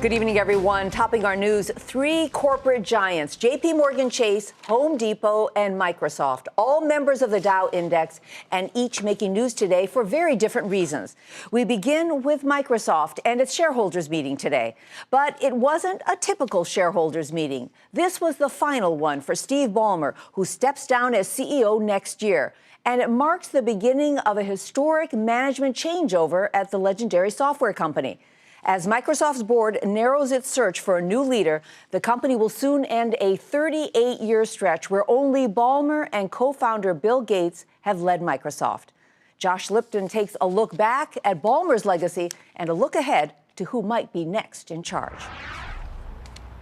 Good evening, everyone. Topping our news, three corporate giants, J.P. Morgan Chase, Home Depot, and Microsoft, all members of the Dow Index, and each making news today for very different reasons. We begin with Microsoft and its shareholders meeting today. But it wasn't a typical shareholders meeting. This was the final one for Steve Ballmer, who steps down as CEO next year. And it marks the beginning of a historic management changeover at the legendary software company. As Microsoft's board narrows its search for a new leader, the company will soon end a 38-year stretch where only Ballmer and co-founder Bill Gates have led Microsoft. Josh Lipton takes a look back at Ballmer's legacy and a look ahead to who might be next in charge.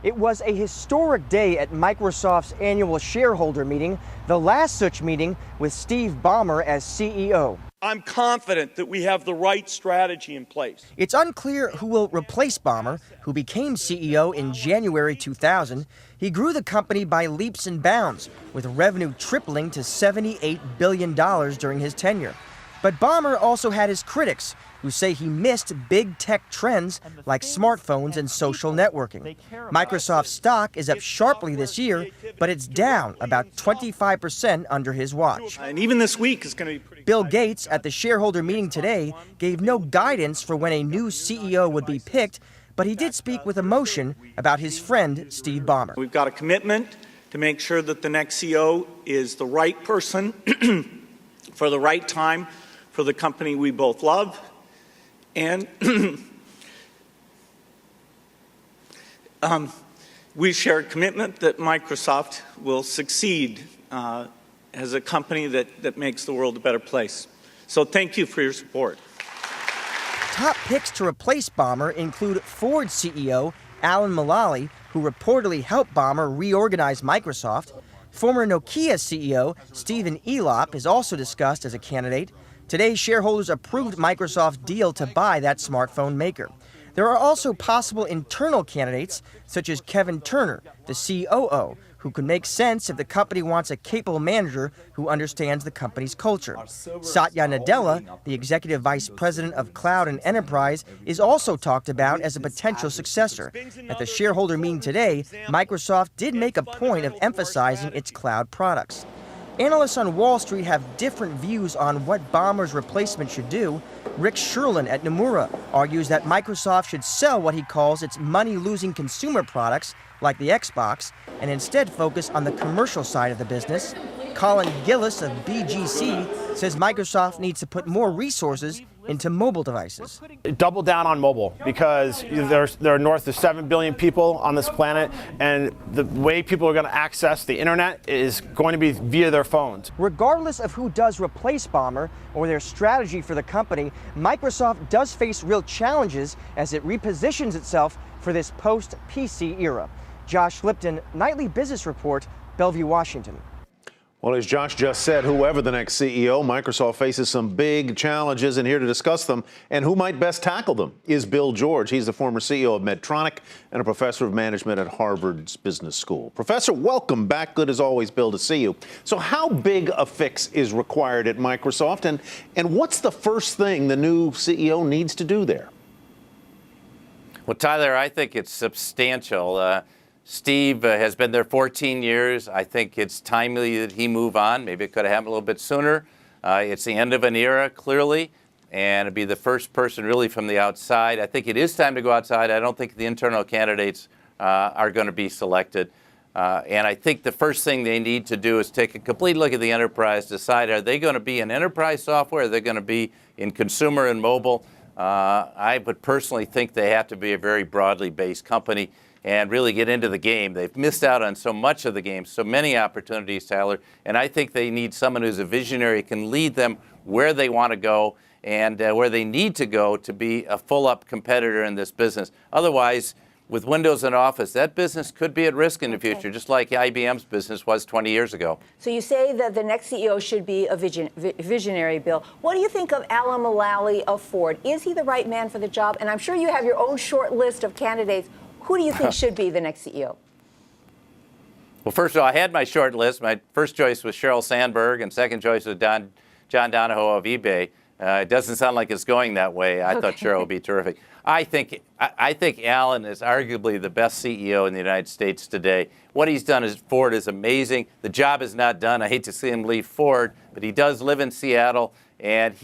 It was a historic day at Microsoft's annual shareholder meeting, the last such meeting with Steve Ballmer as CEO. I'm confident that we have the right strategy in place. It's unclear who will replace Ballmer, who became CEO in January 2000. He grew the company by leaps and bounds, with revenue tripling to $78 billion during his tenure. But Ballmer also had his critics, who say he missed big tech trends like smartphones and social networking. Microsoft's stock is up sharply this year, but it's down about 25% under his watch. And even this week is going to be pretty. Bill Gates, at the shareholder meeting today, gave no guidance for when a new CEO would be picked, but he did speak with emotion about his friend, Steve Ballmer. We've got a commitment to make sure that the next CEO is the right person for the right time for the company we both love. And we share a commitment that Microsoft will succeed as a company that makes the world a better place. So thank you for your support. Top picks to replace Ballmer include Ford CEO Alan Mulally, who reportedly helped Ballmer reorganize Microsoft. Former Nokia CEO Stephen Elop is also discussed as a candidate. Today, shareholders approved Microsoft's deal to buy that smartphone maker. There are also possible internal candidates, such as Kevin Turner, the COO, who could make sense if the company wants a capable manager who understands the company's culture. Satya Nadella, the executive vice president of Cloud and Enterprise, is also talked about as a potential successor. At the shareholder meeting today, Microsoft did make a point of emphasizing its cloud products. Analysts on Wall Street have different views on what Ballmer's replacement should do. Rick Sherlin at Nomura argues that Microsoft should sell what he calls its money-losing consumer products, like the Xbox, and instead focus on the commercial side of the business. Colin Gillis of BGC says Microsoft needs to put more resources into mobile devices. Double down on mobile, because there are north of 7 billion people on this planet, and the way people are going to access the internet is going to be via their phones. Regardless of who does replace Ballmer or their strategy for the company, Microsoft does face real challenges as it repositions itself for this post-PC era. Josh Lipton, Nightly Business Report, Bellevue, Washington. Well, as Josh just said, whoever the next CEO, Microsoft faces some big challenges, and here to discuss them and who might best tackle them is Bill George. He's the former CEO of Medtronic and a professor of management at Harvard's Business School. Professor, welcome back. Good as always, Bill, to see you. So how big a fix is required at Microsoft, and what's the first thing the new CEO needs to do there? Well, Tyler, I think it's substantial. Steve has been there 14 years. I think it's timely that he move on. Maybe it could have happened a little bit sooner. It's the end of an era, clearly, and it'd be the first person really from the outside. I think it is time to go outside. I don't think the internal candidates are going to be selected. And I think the first thing they need to do is take a complete look at the enterprise, decide, are they going to be in enterprise software? Are they going to be in consumer and mobile? I would personally think they have to be a very broadly based company and really get into the game. They've missed out on so much of the game, so many opportunities, Tyler, and I think they need someone who's a visionary, can lead them where they want to go and where they need to go to be a full-up competitor in this business. Otherwise, with Windows and Office, that business could be at risk in the future, just like IBM's business was 20 years ago. So you say that the next CEO should be a visionary, Bill. What do you think of Alan Mulally of Ford? Is he the right man for the job? And I'm sure you have your own short list of candidates. Who do you think should be the next CEO? Well, first of all, I had my short list. My first choice was Sheryl Sandberg, and second choice was John Donahoe of eBay. It doesn't sound like it's going that way. I thought Cheryl would be terrific. I think Alan is arguably the best CEO in the United States today. What he's done at Ford is amazing. The job is not done. I hate to see him leave Ford, but he does live in Seattle. And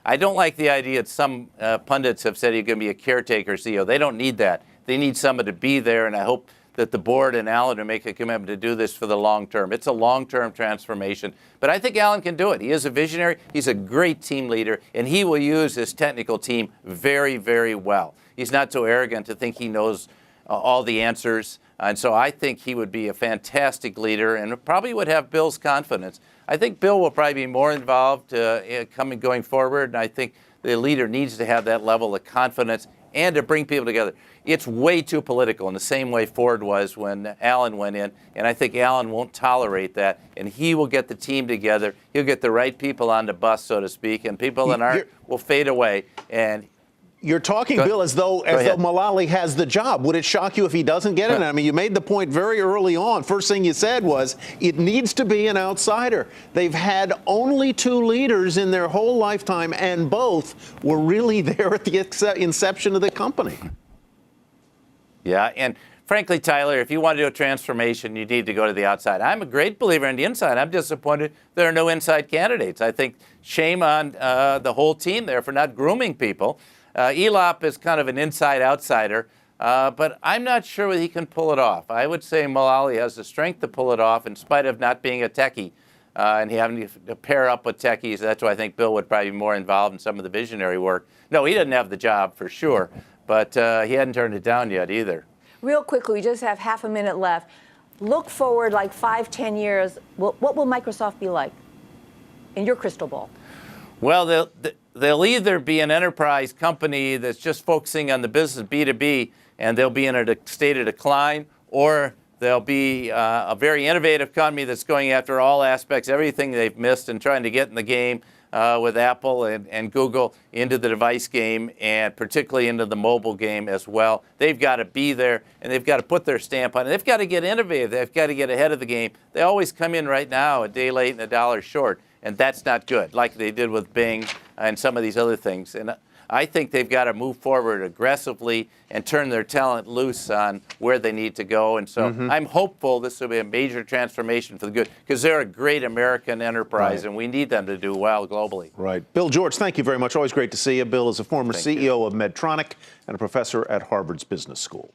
I don't like the idea that some pundits have said he's going to be a caretaker CEO. They don't need that. They need someone to be there, and I hope that the board and Alan will make a commitment to do this for the long term. It's a long-term transformation. But I think Alan can do it. He is a visionary. He's a great team leader, and he will use his technical team very, very well. He's not so arrogant to think he knows all the answers. And so I think he would be a fantastic leader and probably would have Bill's confidence. I think Bill will probably be more involved going forward, and I think the leader needs to have that level of confidence and to bring people together. It's way too political in the same way Ford was when Alan went in, and I think Alan won't tolerate that, and he will get the team together. He'll get the right people on the bus, so to speak, and people that aren't will fade away. And you're talking, Bill, as though Mulally has the job. Would it shock you if he doesn't get it? I mean, you made the point very early on. First thing you said was it needs to be an outsider. They've had only 2 leaders in their whole lifetime, and both were really there at the inception of the company. Yeah, and frankly, Tyler, if you want to do a transformation, you need to go to the outside. I'm a great believer in the inside. I'm disappointed there are no inside candidates. I think shame on the whole team there for not grooming people. Elop is kind of an inside-outsider, but I'm not sure whether he can pull it off. I would say Mulally has the strength to pull it off in spite of not being a techie and having to pair up with techies. That's why I think Bill would probably be more involved in some of the visionary work. No, he doesn't have the job for sure, but he hadn't turned it down yet either. Real quickly, we just have half a minute left. Look forward like 5-10 years. What will Microsoft be like in your crystal ball? Well, they'll either be an enterprise company that's just focusing on the business B2B, and they'll be in a state of decline, or they'll be a very innovative company that's going after all aspects, everything they've missed, and trying to get in the game with Apple and Google into the device game, and particularly into the mobile game as well. They've got to be there, and they've got to put their stamp on it. They've got to get innovative. They've got to get ahead of the game. They always come in right now a day late and a dollar short. And that's not good, like they did with Bing and some of these other things. And I think they've got to move forward aggressively and turn their talent loose on where they need to go. And so I'm hopeful this will be a major transformation for the good, because they're a great American enterprise, and we need them to do well globally. Right. Bill George, thank you very much. Always great to see you. Bill is a former CEO of Medtronic and a professor at Harvard's Business School.